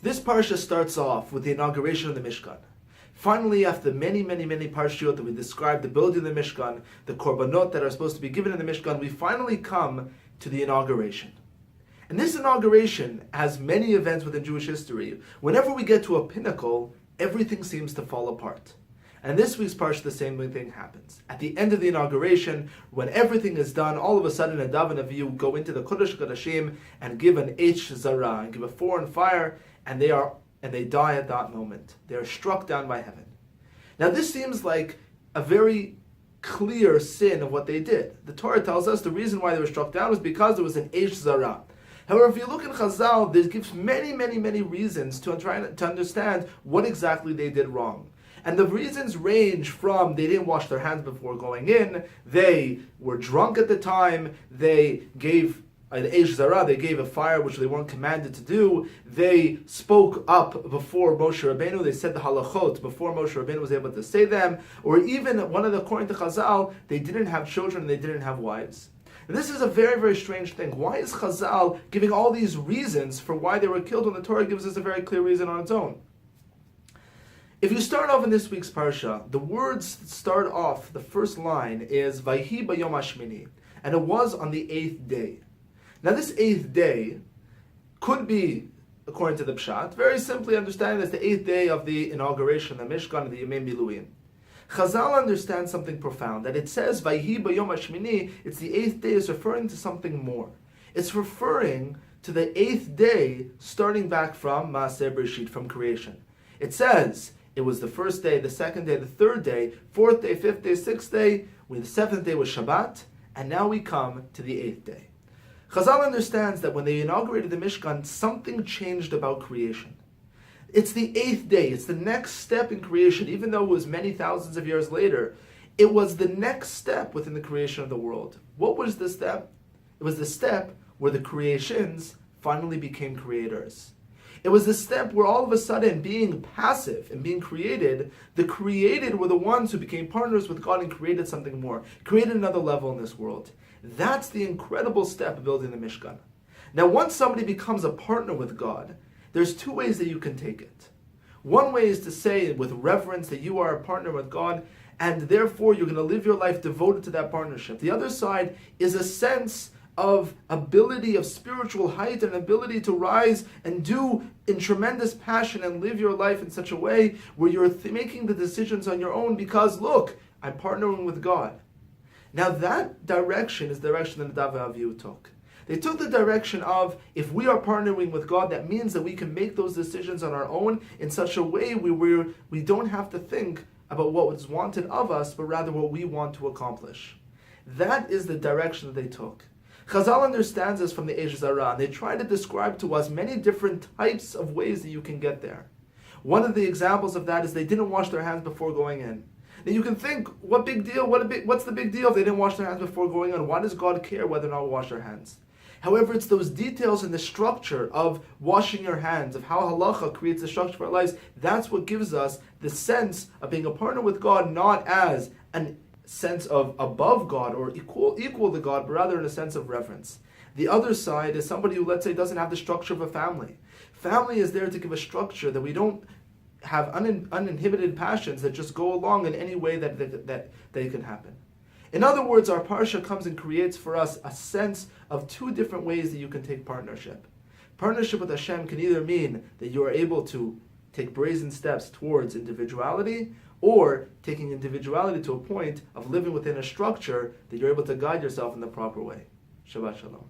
This parsha starts off with the inauguration of the Mishkan. Finally, after many parshiyot that we described, the building of the Mishkan, the korbanot that are supposed to be given in the Mishkan, we finally come to the inauguration. And this inauguration has many events within Jewish history. Whenever we get to a pinnacle, everything seems to fall apart. And this week's parsha, the same thing happens. At the end of the inauguration, when everything is done, all of a sudden Nadav and Avihu go into the Kodesh Kodashim and give an H Zara, and give a foreign fire, and they die at that moment. They are struck down by heaven. Now this seems like a very clear sin of what they did. The Torah tells us the reason why they were struck down was because there was an H Zara. However, if you look in Chazal, this gives many reasons to try to understand what exactly they did wrong. And the reasons range from they didn't wash their hands before going in, they were drunk at the time, they gave an Eish Zara, they gave a fire which they weren't commanded to do, they spoke up before Moshe Rabbeinu, they said the halachot before Moshe Rabbeinu was able to say them, or even one of the, according to Chazal, they didn't have children and they didn't have wives. And this is a very strange thing. Why is Chazal giving all these reasons for why they were killed when the Torah gives us a very clear reason on its own? If you start off in this week's parsha, the words that start off, the first line is Vayhi Bayom Shmini, and it was on the 8th day. Now this 8th day could be, according to the Pshat, very simply understanding as the 8th day of the inauguration of the Mishkan and the Yemei Miluim. Chazal understands something profound, that it says Vayhi Bayom Shmini, it's the 8th day, is referring to something more. It's referring to the 8th day starting back from Maaseh Bereshit, from creation. It says, it was the first day, the second day, the third day, fourth day, fifth day, sixth day, the 7th day was Shabbat, and now we come to the 8th day. Chazal understands that when they inaugurated the Mishkan, something changed about creation. It's the 8th day, it's the next step in creation, even though it was many thousands of years later. It was the next step within the creation of the world. What was the step? It was the step where the creations finally became creators. It was the step where all of a sudden, being passive and being created, the created were the ones who became partners with God and created something more, created another level in this world. That's the incredible step of building the Mishkan. Now, once somebody becomes a partner with God, there's two ways that you can take it. One way is to say with reverence that you are a partner with God, and therefore you're going to live your life devoted to that partnership. The other side is a sense of ability of spiritual height and ability to rise and do in tremendous passion and live your life in such a way where you're making the decisions on your own because, look, I'm partnering with God. Now that direction is the direction that Nadav and Avihu took. They took the direction of, if we are partnering with God, that means that we can make those decisions on our own in such a way where we don't have to think about what was wanted of us, but rather what we want to accomplish. That is the direction that they took. Chazal understands this from the Eish Zara, and they try to describe to us many different types of ways that you can get there. One of the examples of that is they didn't wash their hands before going in. Now you can think, what big deal? What's the big deal if they didn't wash their hands before going in? Why does God care whether or not we wash our hands? However, it's those details in the structure of washing your hands, of how halacha creates the structure for our lives. That's what gives us the sense of being a partner with God, not as an sense of above God or equal to God, but rather in a sense of reverence. The other side is somebody who, let's say, doesn't have the structure of a family. Family is there to give a structure that we don't have uninhibited passions that just go along in any way that they can happen. In other words, our parsha comes and creates for us a sense of two different ways that you can take partnership. Partnership with Hashem can either mean that you are able to take brazen steps towards individuality, or taking individuality to a point of living within a structure that you're able to guide yourself in the proper way. Shabbat Shalom.